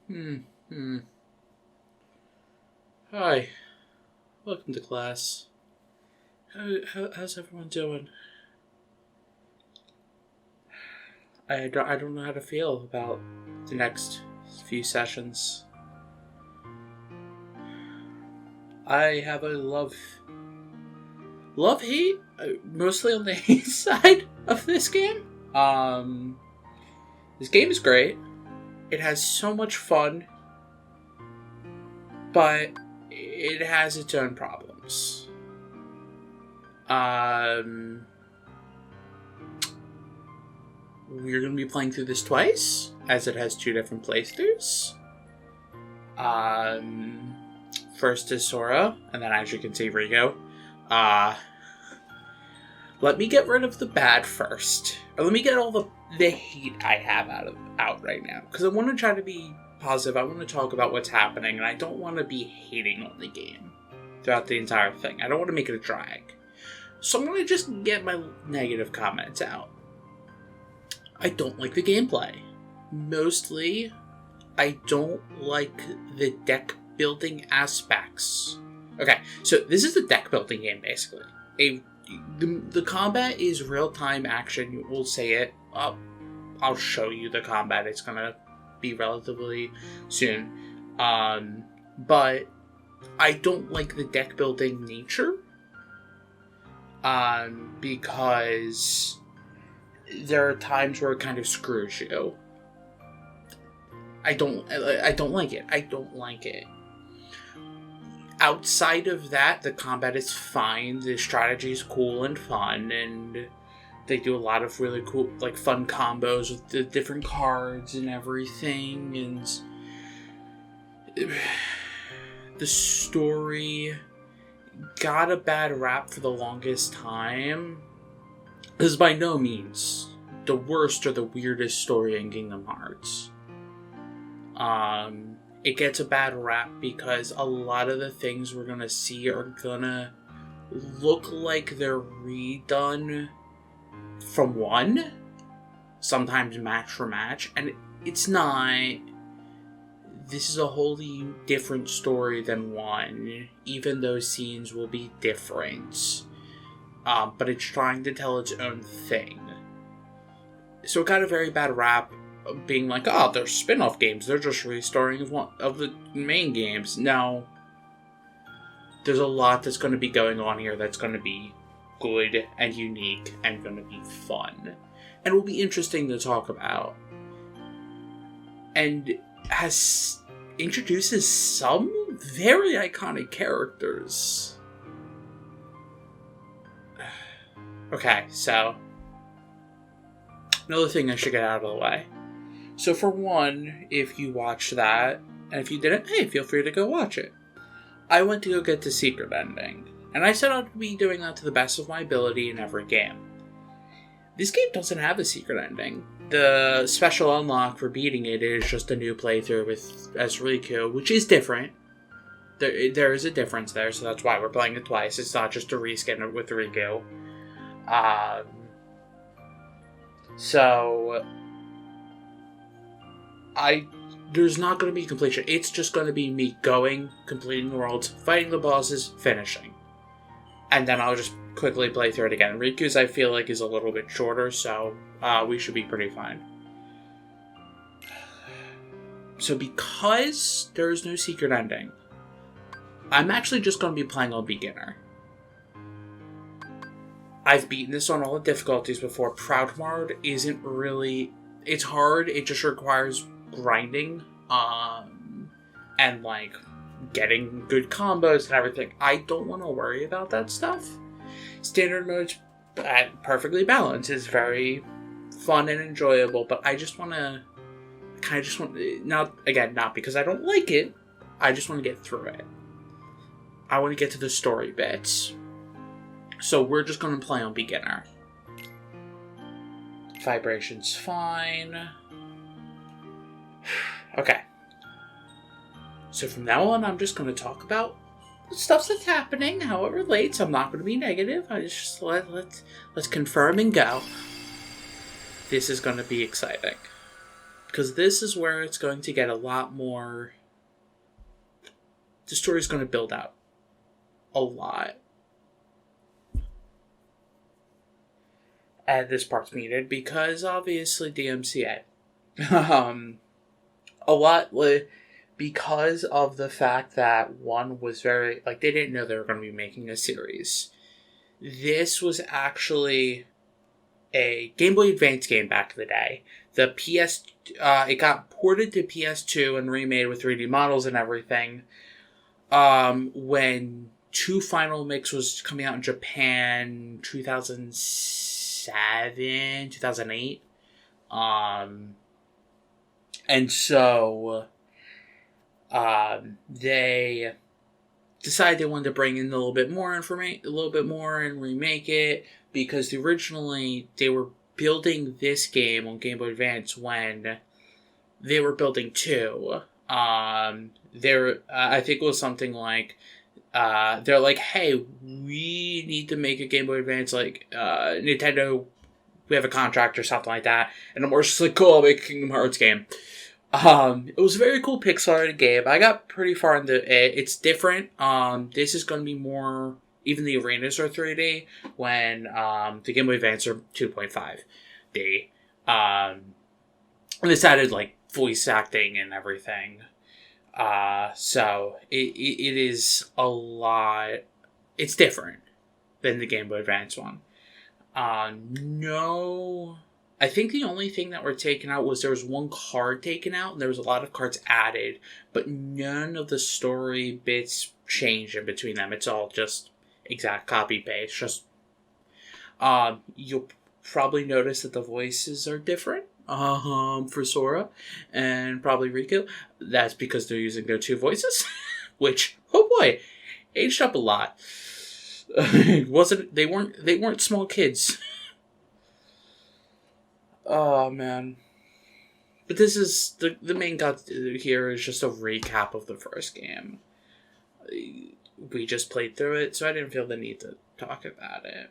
Hmm. Hi. Welcome to class. How's everyone doing? I don't know how to feel about the next few sessions. I have a love hate, mostly on the hate side of this game. This game is great. It has so much fun, but it has its own problems. We're going to be playing through this twice, as it has two different playthroughs. First is Sora, and then as you can see, Rigo. Let me get rid of the bad first. Or let me get all the hate I have out right now. Because I want to try to be positive. I want to talk about what's happening, and I don't want to be hating on the game throughout the entire thing. I don't want to make it a drag. So I'm going to just get my negative comments out. I don't like the gameplay. Mostly, I don't like the deck building aspects. Okay, so this is the deck building game, basically. The combat is real-time action. We'll say it. I'll show you the combat. It's going to be relatively soon. But I don't like the deck building nature. Because there are times where it kind of screws you. I don't like it. I don't like it. Outside of that, the combat is fine. The strategy is cool and fun, and they do a lot of really cool, like, fun combos with the different cards and everything. And the story got a bad rap for the longest time. This is by no means the worst or the weirdest story in Kingdom Hearts. It gets a bad rap because a lot of the things we're gonna see are gonna look like they're redone from one, sometimes match for match, and it's not. This is a wholly different story than one, even though scenes will be different. But it's trying to tell its own thing. So it got a very bad rap, being like, oh, they're spin-off games, they're just restoring one of the main games. No. There's a lot that's going to be going on here that's going to be good and unique and going to be fun. And will be interesting to talk about. And introduces some very iconic characters. Okay, so another thing I should get out of the way. So for one, if you watched that, and if you didn't, hey, feel free to go watch it. I went to go get the secret ending, and I set out to be doing that to the best of my ability in every game. This game doesn't have a secret ending. The special unlock for beating it is just a new playthrough as Riku, which is different. There is a difference there, so that's why we're playing it twice. It's not just a reskin with Riku. There's not going to be completion. It's just going to be me going, completing the worlds, fighting the bosses, finishing. And then I'll just quickly play through it again. Riku's, I feel like, is a little bit shorter, so we should be pretty fine. So because there is no secret ending, I'm actually just going to be playing on beginner. I've beaten this on all the difficulties before. Proudmoord isn't really... It's hard, it just requires grinding, and, like, getting good combos and everything. I don't want to worry about that stuff. Standard mode's perfectly balanced. It's very fun and enjoyable, but I just want to... Not because I don't like it, I just want to get through it. I want to get to the story bits. So we're just going to play on beginner. Vibration's fine. Okay. So from now on, I'm just going to talk about the stuff that's happening, how it relates. I'm not going to be negative. I just let's confirm and go. This is going to be exciting. Because this is where it's going to get a lot more... The story's going to build out a lot. And this part's needed because obviously DMCA. A lot because of the fact that one was very... Like, they didn't know they were going to be making a series. This was actually a Game Boy Advance game back in the day. The it got ported to PS2 and remade with 3D models and everything. When 2 Final Mix was coming out in Japan 2007, 2008. And so they decided they wanted to bring in a little bit more and remake it, because originally they were building this game on Game Boy Advance when they were building 2. I think it was something like, they're like, hey, we need to make a Game Boy Advance, like, Nintendo, we have a contract or something like that. And then we're just like, cool, I'll make a Kingdom Hearts game. It was a very cool pixelated game. I got pretty far into it. It's different. This is going to be more, even the arenas are 3D, when the Game Boy Advance are 2.5D. And this added, like, voice acting and everything. So it is a lot. It's different than the Game Boy Advance one. No, I think the only thing that were taken out was there was 1 card taken out, and there was a lot of cards added, but none of the story bits changed in between them. It's all just exact copy paste. Just you'll probably notice that the voices are different. For Sora and probably Riku. That's because they're using their 2 voices, which, oh boy, aged up a lot. They weren't small kids. Oh man. But this is the main god here is just a recap of the first game. We just played through it, so I didn't feel the need to talk about it.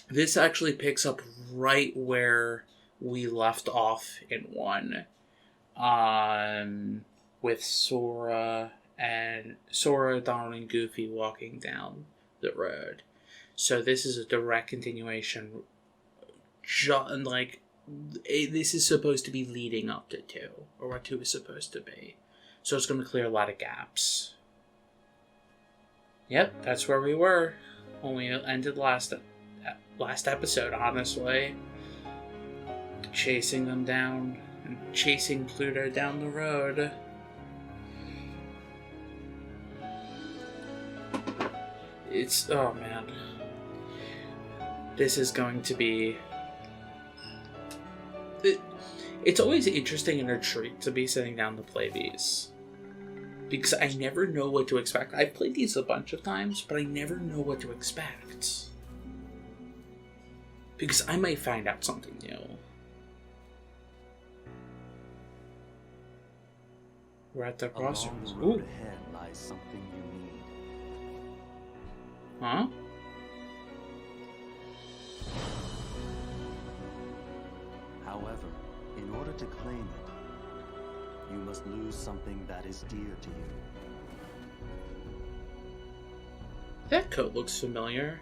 This actually picks up right where we left off in 1, with Sora, Donald, and Goofy walking down the road. So this is a direct continuation. This is supposed to be leading up to 2, or what 2 is supposed to be. So it's going to clear a lot of gaps. Yep, that's where we were when we ended last episode, honestly. Chasing them down, and chasing Pluto down the road. Oh man. This is going to be... It's always interesting and a treat to be sitting down to play these. Because I never know what to expect. I've played these a bunch of times, but I never know what to expect. Because I might find out something new. We're at the crossroads. Along the road ahead lies something you need. Huh? However, in order to claim it, you must lose something that is dear to you. That coat looks familiar.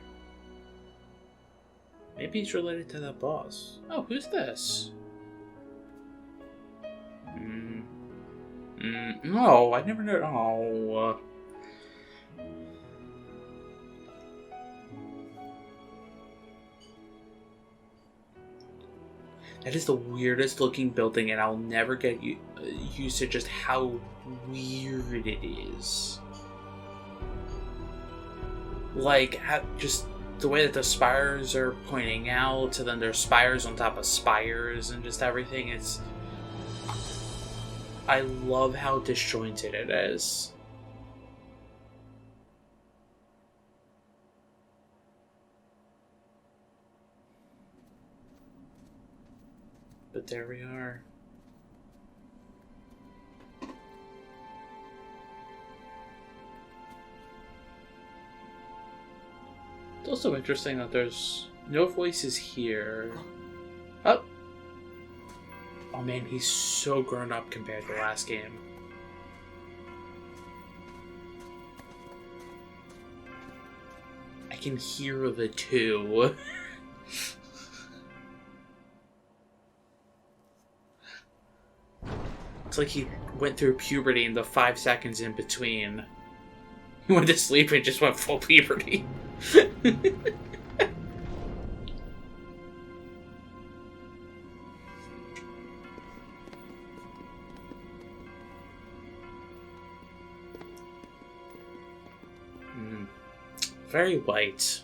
Maybe he's related to that boss. Oh, who's this? No, I never knew. Oh. That is the weirdest looking building, and I'll never get used to just how weird it is. Like, just the way that the spires are pointing out, and then there's spires on top of spires, and just everything. I love how disjointed it is. But there we are. It's also interesting that there's no voices here. Oh! Oh man, he's so grown up compared to last game. I can hear the two. It's like he went through puberty in the 5 seconds in between. He went to sleep and just went full puberty. Very white.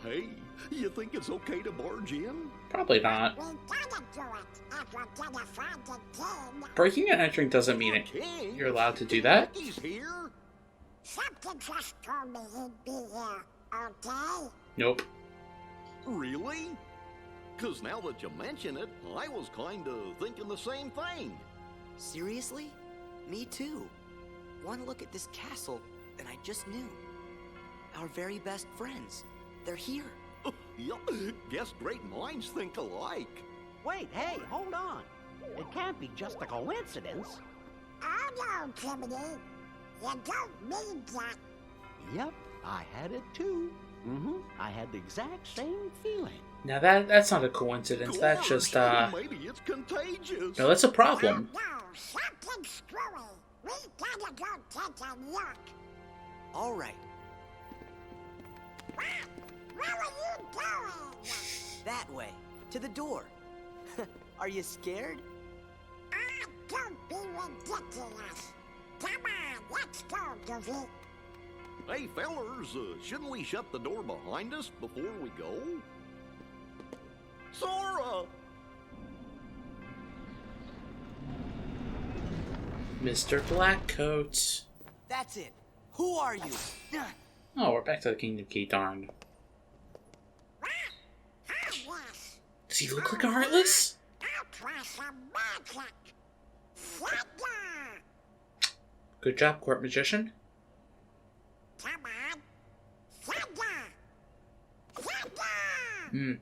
Hey, you think it's okay to barge in? Probably not. We gotta do it if we're gonna find the king. Breaking and entering doesn't mean it. King? You're allowed to do that? He's here? Something just told me he'd be here, okay? Nope. Really? Because now that you mention it, I was kind of thinking the same thing. Seriously? Me too. One look at this castle, and I just knew. Our very best friends. They're here. Yup, guess great minds think alike. Wait, hey, hold on. It can't be just a coincidence. Oh no, Timothy. You don't mean that. Yep, I had it too. I had the exact same feeling. Now that's not a coincidence. That's just Maybe it's contagious. no, that's a problem. No, something screwy. We gotta go take a look. All right, What are you doing? that way, to the door. Are you scared? Ah, don't be ridiculous. Come on, let's go, Goofy. Hey, fellers, shouldn't we shut the door behind us before we go? Sora! Mr. Blackcoat. That's it. Who are you? Oh, we're back to the Kingdom Key, darn. Yes. Does he look like a Heartless? I'll try some magic. Thunder! Good job, Court Magician. Come on. Thunder! Thunder! Hmm.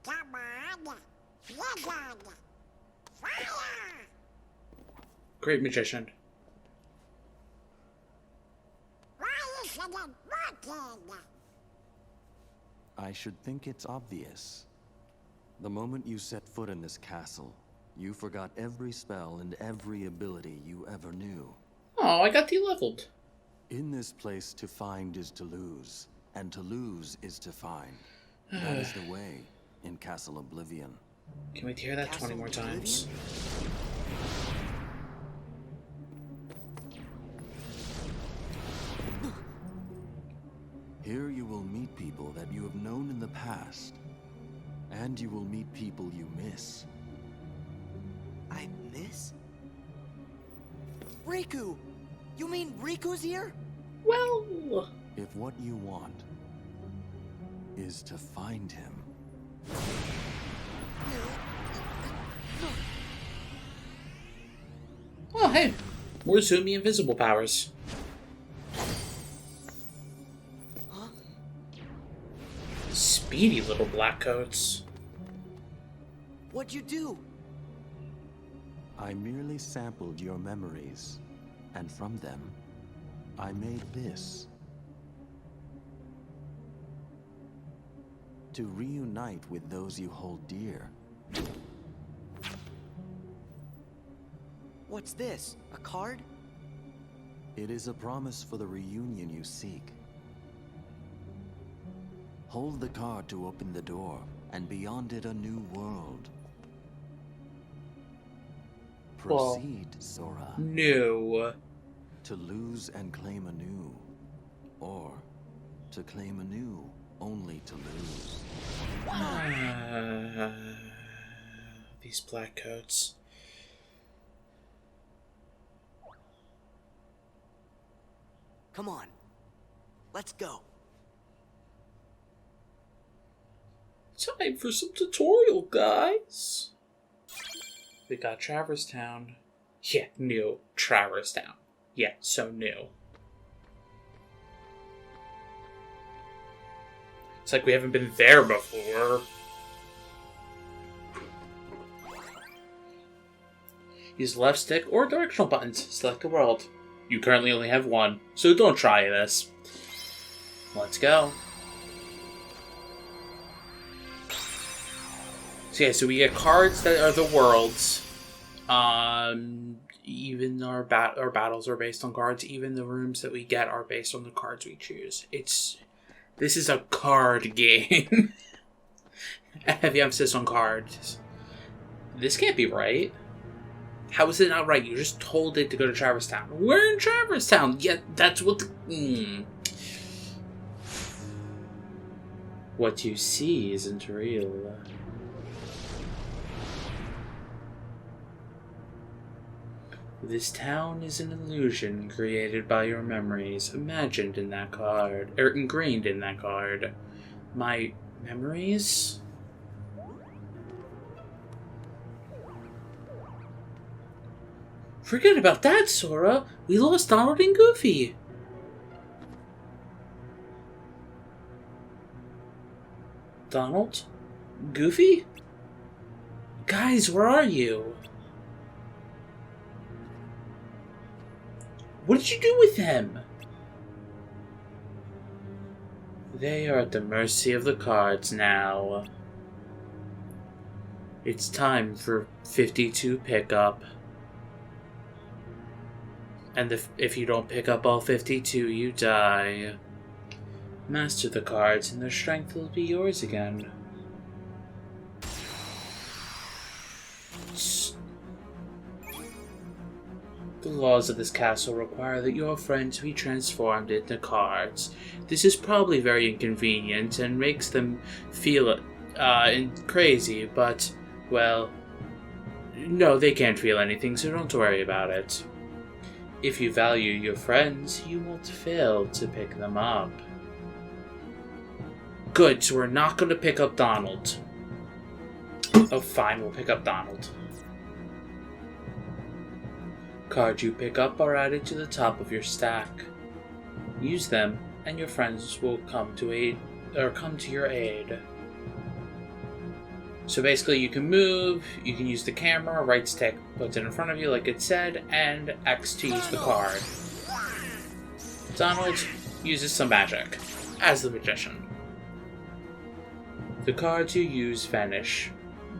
Come on. Thunder! Fire! Great Magician. Why isn't it working? I should think it's obvious. The moment you set foot in this castle, you forgot every spell and every ability you ever knew. Oh, I got de-leveled. In this place, to find is to lose, and to lose is to find. That is the way in Castle Oblivion. Can we hear that 20 more times? Here you will meet people that you have known in the past, and you will meet people you miss. I miss? Riku! You mean Riku's here? Well... If what you want is to find him, Oh, hey. More Zoomy invisible powers. Huh? Speedy little Blackcoats. What'd you do? I merely sampled your memories, and from them, I made this. To reunite with those you hold dear. What's this? A card? It is a promise for the reunion you seek. Hold the card to open the door, and beyond it a new world. Well, Proceed, Sora. No. To lose and claim anew, or to claim anew only to lose. These Blackcoats. Come on. Let's go. Time for some tutorial, guys. We got Traverse Town. Yeah, new. Traverse Town. Yeah, so new. It's like we haven't been there before. Use left stick or directional buttons. Select a world. You currently only have one, so don't try this. Let's go. So yeah, so we get cards that are the worlds. Even our battles are based on cards. Even the rooms that we get are based on the cards we choose. This is a card game. Heavy emphasis on cards. This can't be right. How is it not right? You just told it to go to Traverse Town. We're in Traverse Town. Yeah, that's what the... What you see isn't real. This town is an illusion created by your memories, imagined in that card, or ingrained in that card. My memories? Forget about that, Sora. We lost Donald and Goofy. Donald? Goofy? Guys, where are you? What did you do with them? They are at the mercy of the cards now. It's time for 52 pickup. And if you don't pick up all 52, you die. Master the cards and their strength will be yours again. The laws of this castle require that your friends be transformed into cards. This is probably very inconvenient and makes them feel crazy, but, well, no, they can't feel anything, so don't worry about it. If you value your friends, you won't fail to pick them up. Good, so we're not going to pick up Donald. Oh, fine, we'll pick up Donald. Cards you pick up are added to the top of your stack. Use them, and your friends will come to your aid. So basically, you can move, you can use the camera, right stick puts it in front of you like it said, and X to use the card. Donald uses some magic, as the magician. The cards you use vanish,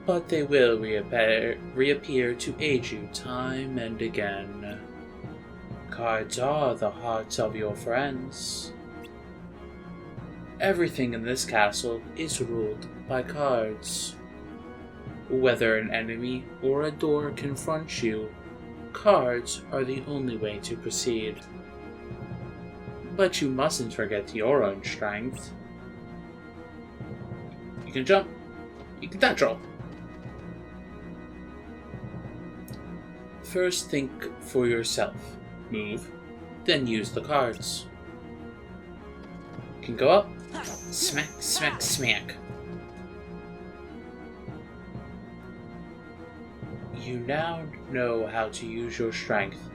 but they will reappear to aid you time and again. Cards are the hearts of your friends. Everything in this castle is ruled by cards. Whether an enemy or a door confronts you, cards are the only way to proceed. But you mustn't forget your own strength. You can jump. You can dodge roll. First think for yourself. Move, then use the cards. You can go up. Smack, smack, smack. You now know how to use your strength,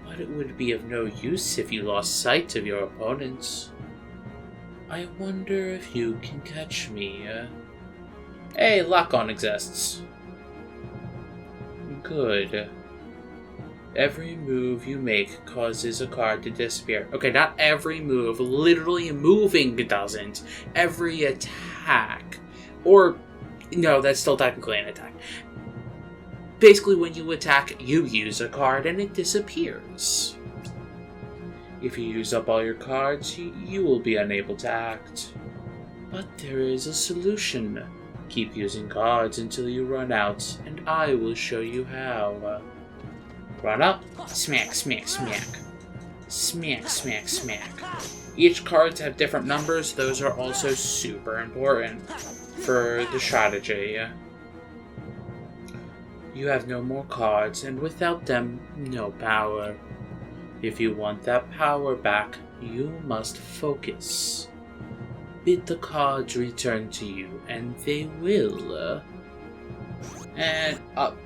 but it would be of no use if you lost sight of your opponents. I wonder if you can catch me. Hey, lock-on exists. Good. Every move you make causes a card to disappear. Okay, not every move. Literally moving doesn't. Every attack. Or, no, that's still technically an attack. Basically, when you attack, you use a card and it disappears. If you use up all your cards, you will be unable to act. But there is a solution. Keep using cards until you run out, and I will show you how. Run up, smack, smack, smack. Smack, smack, smack. Each cards have different numbers. Those are also super important for the strategy. You have no more cards, and without them, no power. If you want that power back, you must focus. Bid the cards return to you, and they will. And up.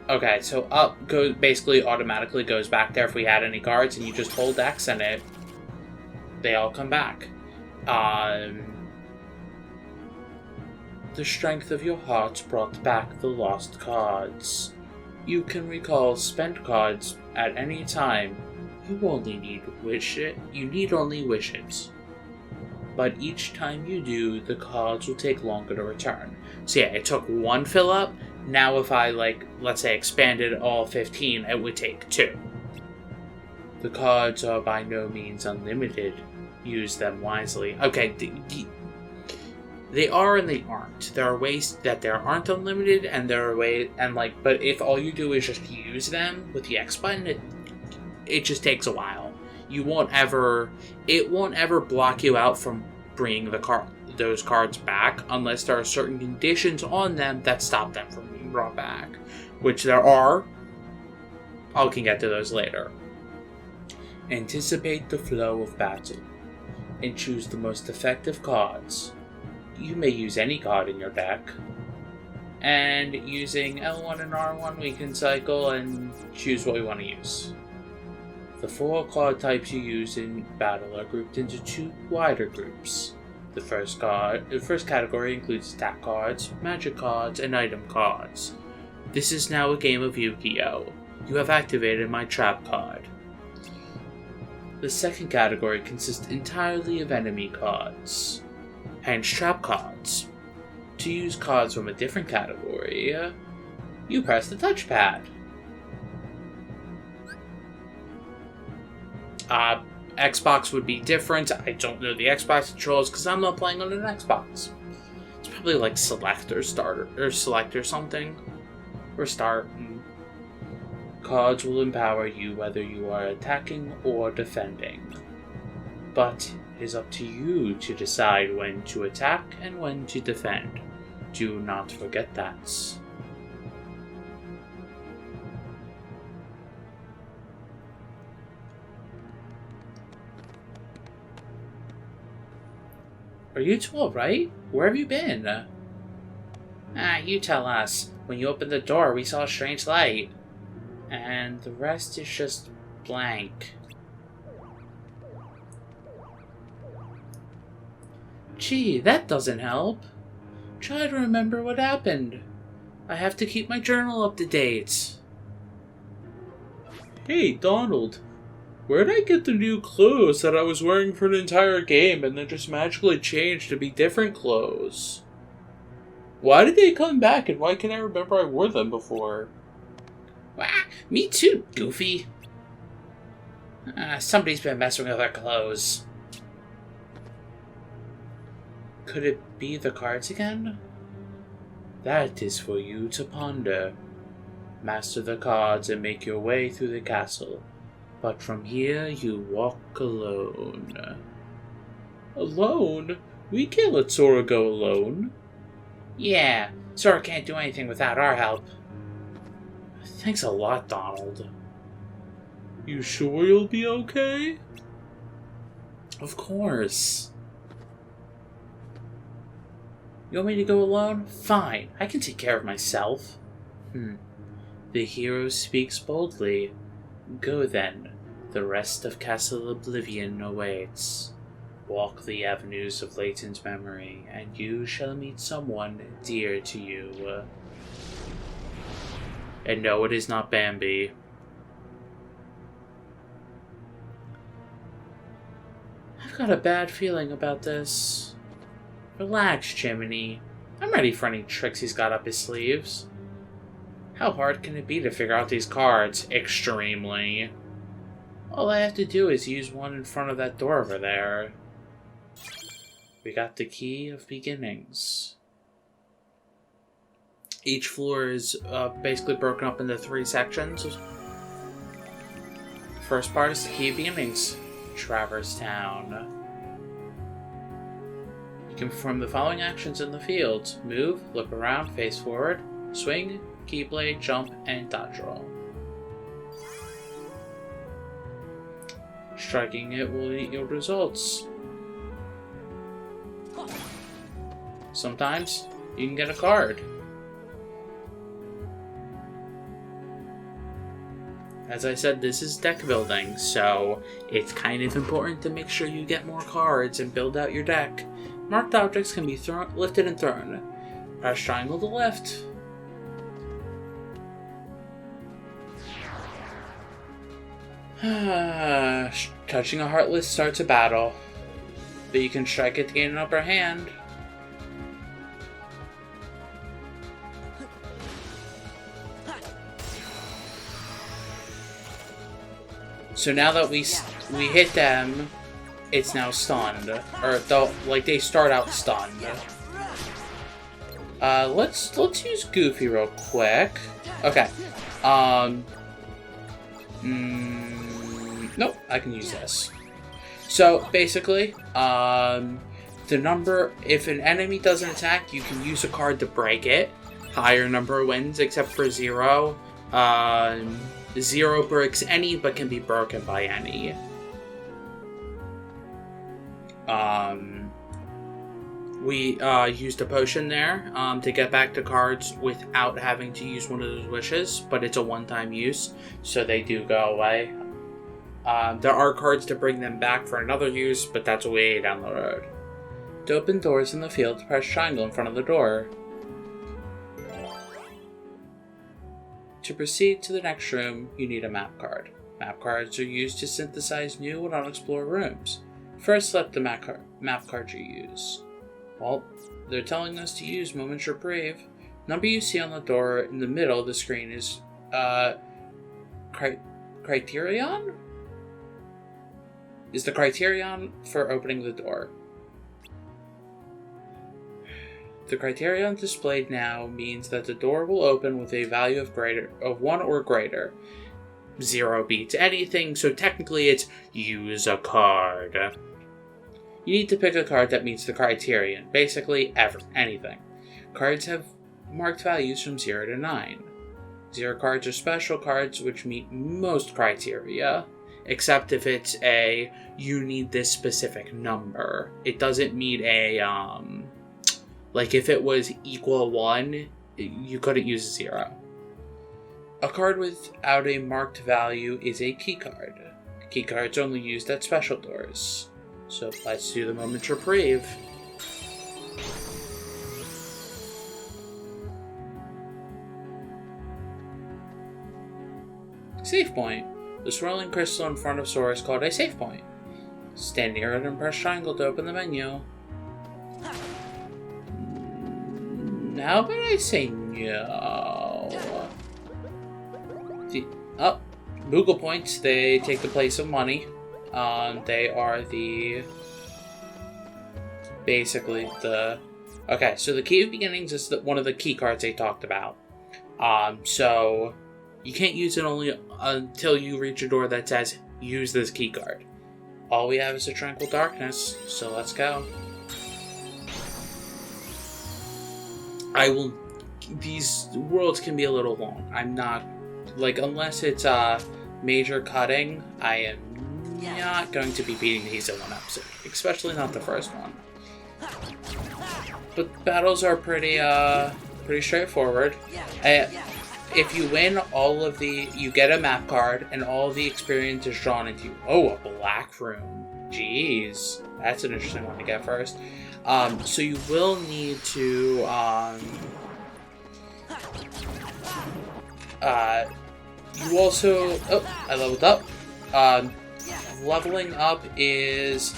Okay, so up basically automatically goes back there if we had any cards, and you just hold X and they all come back. The strength of your heart brought back the lost cards. You can recall spent cards at any time. You need only wish it. But each time you do, the cards will take longer to return. So yeah, it took 1 fill up. Now if I, let's say expanded all 15, it would take 2. The cards are by no means unlimited. Use them wisely. Okay, they are and they aren't. There are ways that there aren't unlimited, and there are ways, but if all you do is just use them with the X button, it just takes a while. It won't ever block you out from bringing those cards back unless there are certain conditions on them that stop them from being brought back, which there are. I can get to those later. Anticipate the flow of battle and choose the most effective cards. You may use any card in your deck, and using L1 and R1 we can cycle and choose what we want to use. The 4 card types you use in battle are grouped into 2 wider groups. The first category includes attack cards, magic cards, and item cards. This is now a game of Yu-Gi-Oh! You have activated my trap card. The second category consists entirely of enemy cards, hence trap cards. To use cards from a different category, you press the touchpad. Xbox would be different. I don't know the Xbox controls because I'm not playing on an Xbox. It's probably like select or start or select or something. Or start. Cards will empower you whether you are attacking or defending. But it is up to you to decide when to attack and when to defend. Do not forget that. Are you two alright? Where have you been? You tell us. When you opened the door, we saw a strange light. And the rest is just blank. Gee, that doesn't help. Try to remember what happened. I have to keep my journal up to date. Hey, Donald. Where'd I get the new clothes that I was wearing for an entire game and then just magically changed to be different clothes? Why did they come back and why can't I remember I wore them before? Me too, Goofy. Somebody's been messing with our clothes. Could it be the cards again? That is for you to ponder. Master the cards and make your way through the castle. But from here, you walk alone. Alone? We can't let Sora go alone. Yeah, Sora can't do anything without our help. Thanks a lot, Donald. You sure you'll be okay? Of course. You want me to go alone? Fine, I can take care of myself. The hero speaks boldly. Go then. The rest of Castle Oblivion awaits. Walk the avenues of latent memory, and you shall meet someone dear to you. And no, it is not Bambi. I've got a bad feeling about this. Relax, Jiminy. I'm ready for any tricks he's got up his sleeves. How hard can it be to figure out these cards? Extremely. All I have to do is use one in front of that door over there. We got the key of beginnings. Each floor is basically broken up into 3 sections. First part is the key of beginnings. Traverse Town. You can perform the following actions in the field. Move, look around, face forward, swing, keyblade, jump, and dodge roll. Striking it will yield results. Sometimes you can get a card. As I said, this is deck building, so it's kind of important to make sure you get more cards and build out your deck. Marked objects can be lifted and thrown. Press triangle to lift. Touching a Heartless starts a battle, but you can strike it to gain an upper hand. So now that we hit them, it's now stunned, or they start out stunned. Let's use Goofy real quick. Okay. Nope, I can use this. So basically, if an enemy doesn't attack, you can use a card to break it. Higher number wins, except for 0. 0 breaks any, but can be broken by any. We used a potion there to get back to cards without having to use one of those wishes, but it's a one-time use, so they do go away. There are cards to bring them back for another use, but that's way down the road. To open doors in the field, press triangle in front of the door. To proceed to the next room, you need a map card. Map cards are used to synthesize new and unexplored rooms. First, select the map card you use. Well, they're telling us to use Moment's Reprieve. Number you see on the door in the middle of the screen is Criterion? Is the criterion for opening the door. The criterion displayed now means that the door will open with a value of 1 or greater. 0 beats anything, so technically it's use a card. You need to pick a card that meets the criterion, basically anything. Cards have marked values from 0 to 9. 0 cards are special cards which meet most criteria, except if it's you need this specific number. It doesn't meet like if it was equal 1, you couldn't use 0. A card without a marked value is a key card. Key cards are only used at special doors. So let's do the Moment's Reprieve. Save point. The swirling crystal in front of Sora is called a save point. Stand near it and press triangle to open the menu. How about I say no? Moogle points, they take the place of money. They are okay, so the Key of Beginnings is one of the key cards they talked about. So you can't use it only until you reach a door that says, use this key card. All we have is a Tranquil Darkness, so let's go. These worlds can be a little long. I'm not, unless it's major cutting, I am not going to be beating these in one episode. Especially not the first one. But battles are pretty straightforward. If you win you get a map card, and all of the experience is drawn into you. Oh, a black room. Jeez. That's an interesting one to get first. So you will need to, you also, I leveled up. Leveling up is,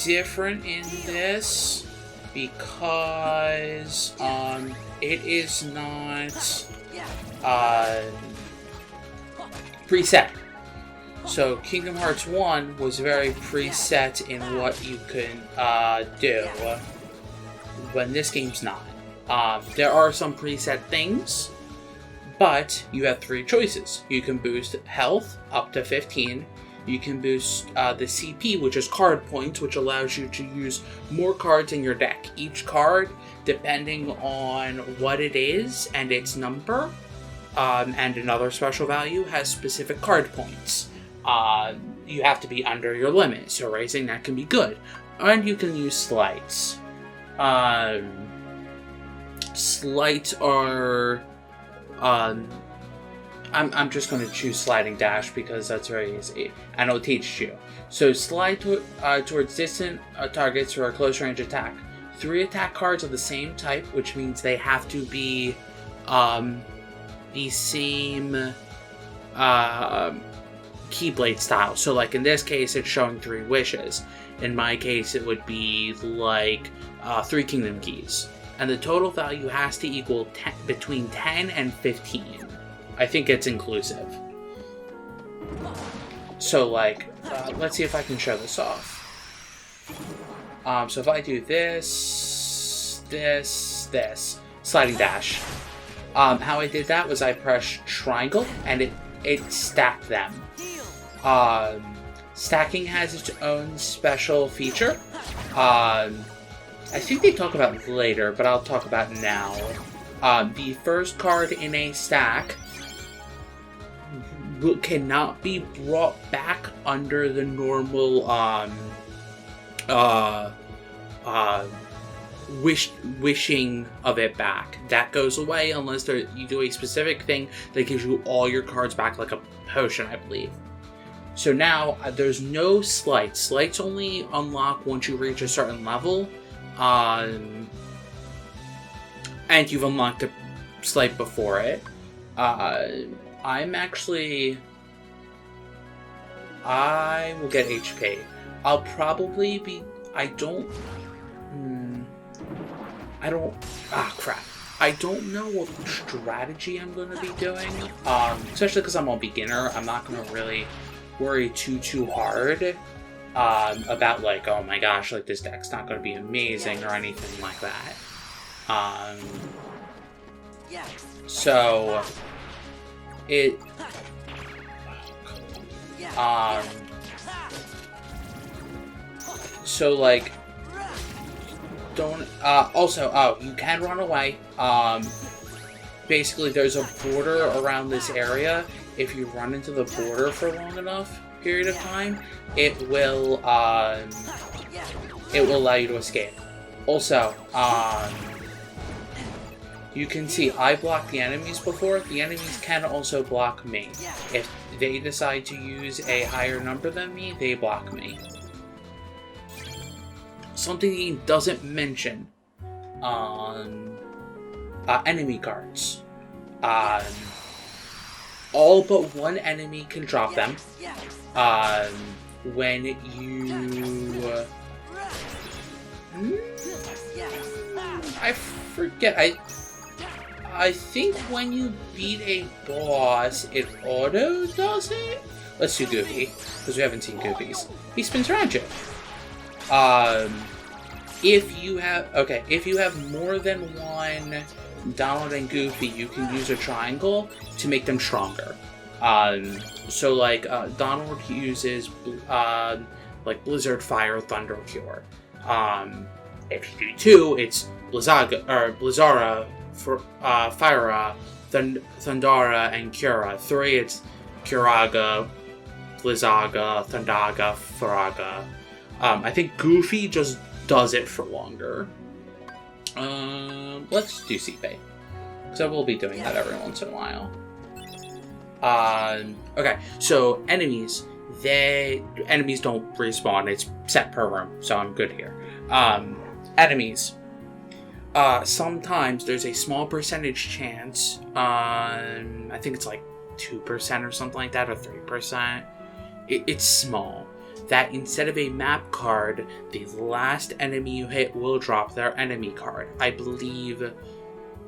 different in this, because, it is not, preset. So Kingdom Hearts 1 was very preset in what you can do, when this game's not. There are some preset things, but you have 3 choices. You can boost health up to 15, you can boost the CP, which is card points, which allows you to use more cards in your deck. Each card, depending on what it is and its number, and another special value, has specific card points. You have to be under your limit, so raising that can be good. And you can use slights. Slights are... I'm just going to choose sliding dash because that's very easy, and it'll teach you. So slide towards distant targets for a close range attack. 3 attack cards of the same type, which means they have to be the same Keyblade style. So like in this case, it's showing 3 wishes. In my case, it would be like 3 Kingdom Keys. And the total value has to equal between 10 and 15. I think it's inclusive. So like, let's see if I can show this off. So if I do this, sliding dash. How I did that was I pressed triangle and it stacked them. Stacking has its own special feature. I think they talk about it later, but I'll talk about it now. The first card in a stack cannot be brought back under the normal wishing of it back. That goes away unless you do a specific thing that gives you all your cards back, like a potion, I believe. So now there's no slights. Slights only unlock once you reach a certain level, and you've unlocked a slight before it. I will get HP. I'll probably be. I don't know what strategy I'm going to be doing. Especially because I'm a beginner. I'm not going to really worry too hard about like, oh my gosh, like this deck's not going to be amazing or anything like that. So it. So like, don't. Also, you can run away. Basically, there's a border around this area. If you run into the border for long enough period of time, it will allow you to escape. Also, you can see I blocked the enemies before. The enemies can also block me. If they decide to use a higher number than me, they block me. Something he doesn't mention on enemy cards. All but one enemy can drop them. When you... I forget. I think when you beat a boss, it auto does it? Let's do Goofy, because we haven't seen Goofies. He spins around you. If you have more than one Donald and Goofy, you can use a triangle to make them stronger. So like Donald uses like Blizzard, Fire, Thunder, Cure. If you do 2, it's Blizzara, Fire, Thundara, and Cura. 3, it's Curaga, Blizzaga, Thundaga, Faraga. I think Goofy just does it for longer. Let's do Seepay, because I will be doing that every once in a while. Okay, so enemies don't respawn. It's set per room, so I'm good here. Enemies. Sometimes there's a small percentage chance, I think it's like 2% or something like that, or 3%. It's small. That instead of a map card, the last enemy you hit will drop their enemy card. I believe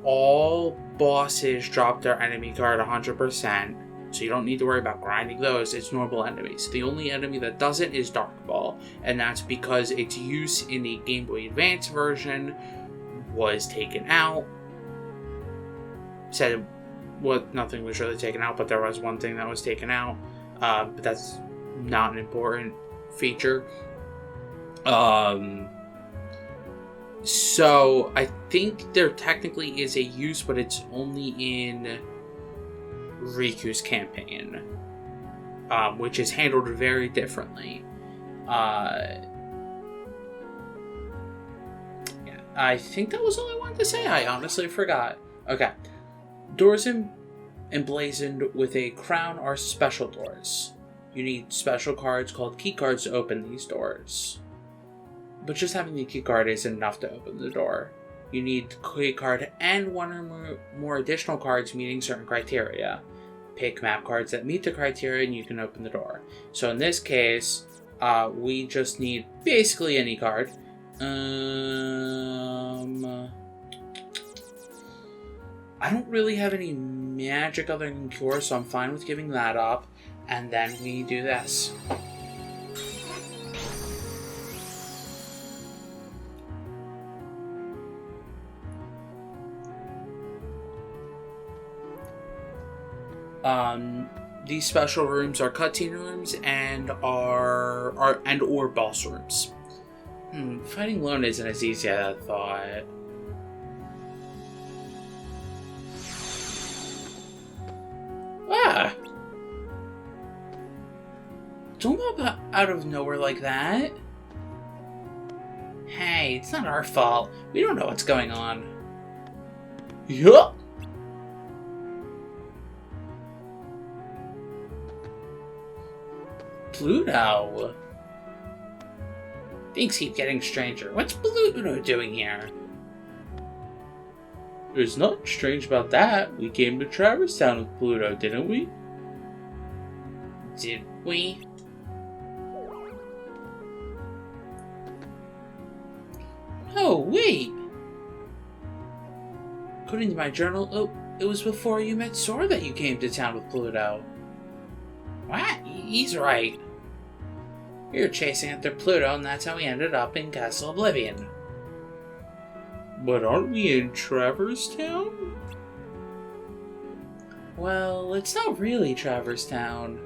all bosses drop their enemy card 100%, so you don't need to worry about grinding those. It's normal enemies. The only enemy that doesn't is Dark Ball, and that's because its use in the Game Boy Advance version was taken out. Said nothing was really taken out, but there was one thing that was taken out. But that's not an important feature. So I think there technically is a use, but it's only in Riku's campaign, which is handled very differently. I think that was all I wanted to say. I honestly forgot. Okay. Doors emblazoned with a crown are special doors. You need special cards called key cards to open these doors. But just having the key card isn't enough to open the door. You need the key card and one or more additional cards meeting certain criteria. Pick map cards that meet the criteria and you can open the door. So in this case, we just need basically any card. I don't really have any magic other than Cure, so I'm fine with giving that up. And then we do this. These special rooms are cutscene rooms and or boss rooms. Fighting alone isn't as easy as I thought. Ah! Don't go out of nowhere like that. Hey, it's not our fault. We don't know what's going on. Yup! Pluto. Things keep getting stranger. What's Pluto doing here? There's nothing strange about that. We came to Traverse Town with Pluto, didn't we? Did we? Oh, wait! According to my journal, it was before you met Sora that you came to town with Pluto. What? He's right. We were chasing after Pluto, and that's how we ended up in Castle Oblivion. But aren't we in Traverse Town? Well, it's not really Traverse Town.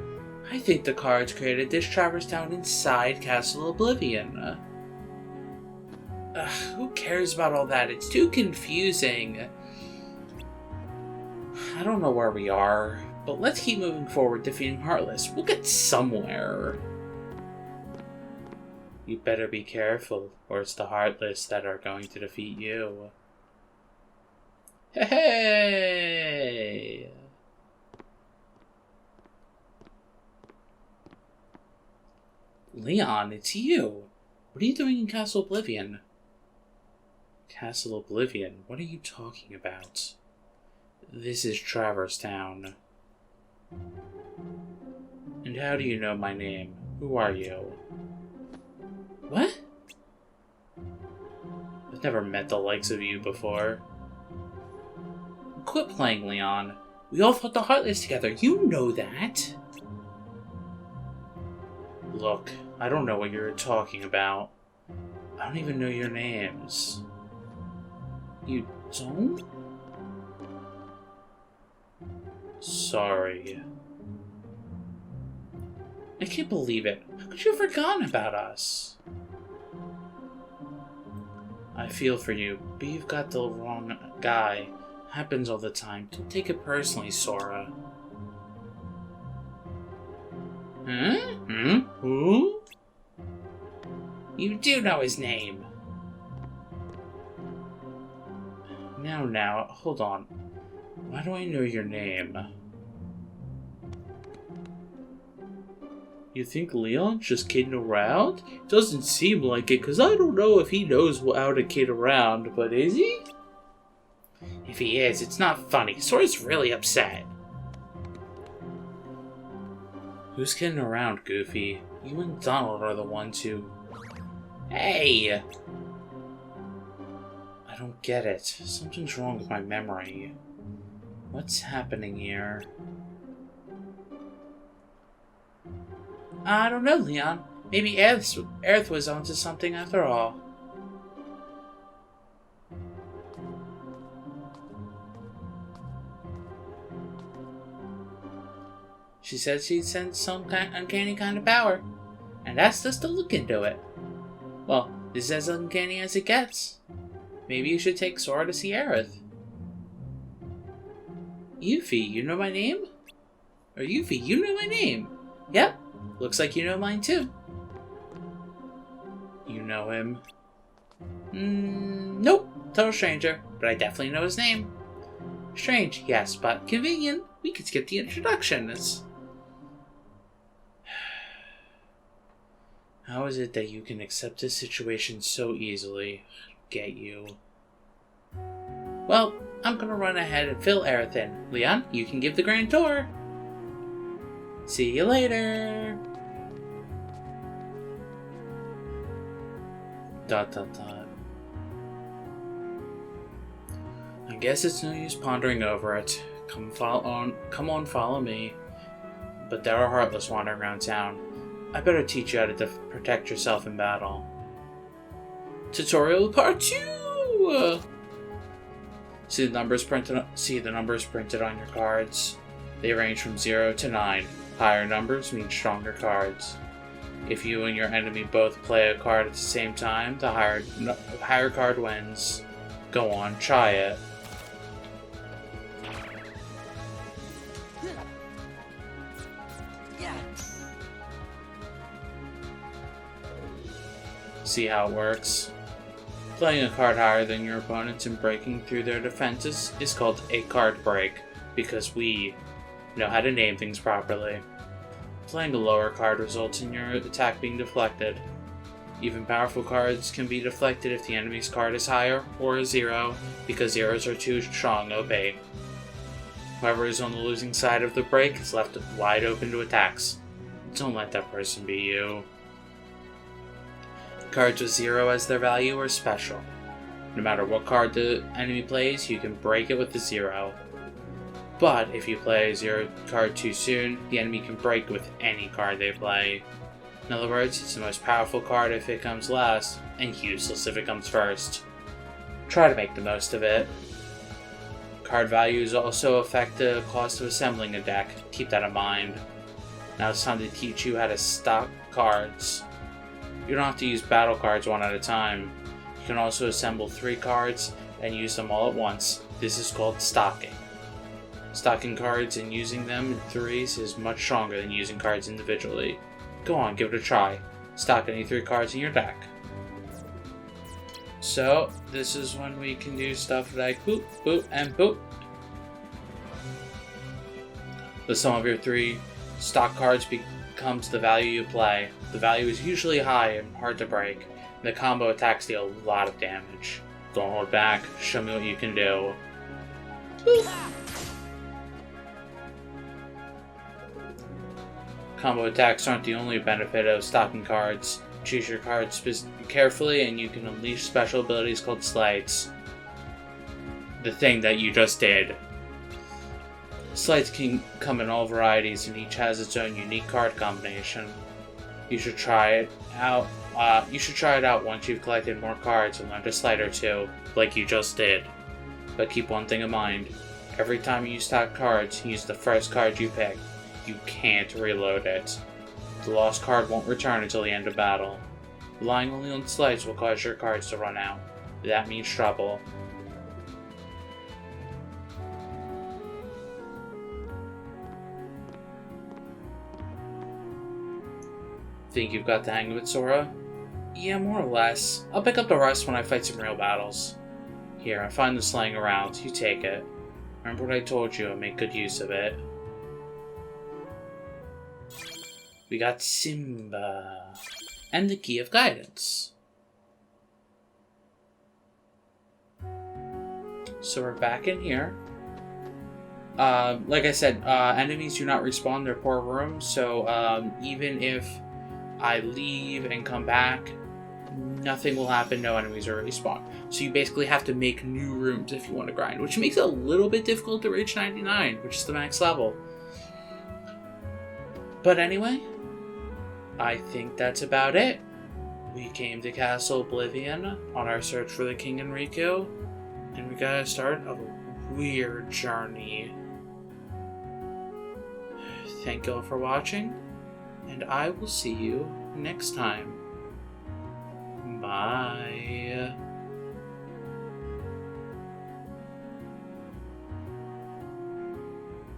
I think the cards created this Traverse Town inside Castle Oblivion. Who cares about all that? It's too confusing. I don't know where we are, but let's keep moving forward defeating Heartless. We'll get somewhere. You better be careful, or it's the Heartless that are going to defeat you. Hey! Leon, it's you. What are you doing in Castle Oblivion? Castle Oblivion? What are you talking about? This is Traverse Town. And how do you know my name? Who are you? What? I've never met the likes of you before. Quit playing, Leon. We all fought the Heartless together. You know that. Look, I don't know what you're talking about. I don't even know your names. You don't? Sorry. I can't believe it. How could you have forgotten about us? I feel for you, but you've got the wrong guy. Happens all the time. Don't take it personally, Sora. Huh? Who? You do know his name. Now, hold on. Why do I know your name? You think Leon's just kidding around? Doesn't seem like it, because I don't know if he knows how to kid around, but is he? If he is, it's not funny. Sora's really upset. Who's kidding around, Goofy? You and Donald are the ones who... Hey! I don't get it. Something's wrong with my memory. What's happening here? I don't know, Leon. Maybe Aerith was onto something after all. She said she'd sensed some uncanny kind of power, and asked us to look into it. Well, this is as uncanny as it gets. Maybe you should take Sora to see Aerith. Yuffie, you know my name? Or Yuffie, you know my name? Yep, looks like you know mine too. You know him? Nope, total stranger, but I definitely know his name. Strange, yes, but convenient. We could skip the introductions. How is it that you can accept this situation so easily? Get you. Well, I'm gonna run ahead and fill everything. Leon, you can give the grand tour. See you later. ... I guess it's no use pondering over it. Come on, follow me. But there are heartless wandering around town. I better teach you how to protect yourself in battle. Tutorial Part 2! See the numbers printed on your cards. They range from 0 to 9. Higher numbers mean stronger cards. If you and your enemy both play a card at the same time, the higher card wins. Go on, try it. See how it works? Playing a card higher than your opponents and breaking through their defenses is called a card break, because we know how to name things properly. Playing a lower card results in your attack being deflected. Even powerful cards can be deflected if the enemy's card is higher or a 0, because zeros are too strong of bait. Whoever is on the losing side of the break is left wide open to attacks. Don't let that person be you. Cards with 0 as their value are special. No matter what card the enemy plays, you can break it with the 0. But if you play a 0 card too soon, the enemy can break with any card they play. In other words, it's the most powerful card if it comes last, and useless if it comes first. Try to make the most of it. Card values also affect the cost of assembling a deck. Keep that in mind. Now it's time to teach you how to stock cards. You don't have to use battle cards one at a time. You can also assemble 3 cards and use them all at once. This is called stocking. Stocking cards and using them in threes is much stronger than using cards individually. Go on, give it a try. Stock any 3 cards in your deck. So, this is when we can do stuff like boop, boop, and boop. The sum of your 3 stock cards becomes the value you play. The value is usually high and hard to break. The combo attacks deal a lot of damage. Don't hold back, show me what you can do. Boop. Combo attacks aren't the only benefit of stocking cards. Choose your cards carefully and you can unleash special abilities called slides. The thing that you just did. Slides can come in all varieties and each has its own unique card combination. You should try it out. Once you've collected more cards and learned a slide or two, like you just did. But keep one thing in mind. Every time you stock cards, use the first card you pick. You can't reload it. The lost card won't return until the end of battle. Relying only on slides will cause your cards to run out. That means trouble. Think you've got the hang of it, Sora? Yeah, more or less. I'll pick up the rest when I fight some real battles. Here, I find this laying around. You take it. Remember what I told you and make good use of it. We got Simba. And the Key of Guidance. So we're back in here. Like I said, enemies do not respawn their poor rooms, so even if I leave and come back, nothing will happen, no enemies will respawn. So you basically have to make new rooms if you want to grind, which makes it a little bit difficult to reach 99, which is the max level. But anyway, I think that's about it. We came to Castle Oblivion on our search for the King and Riku, and we got a start of a weird journey. Thank you all for watching, and I will see you next time.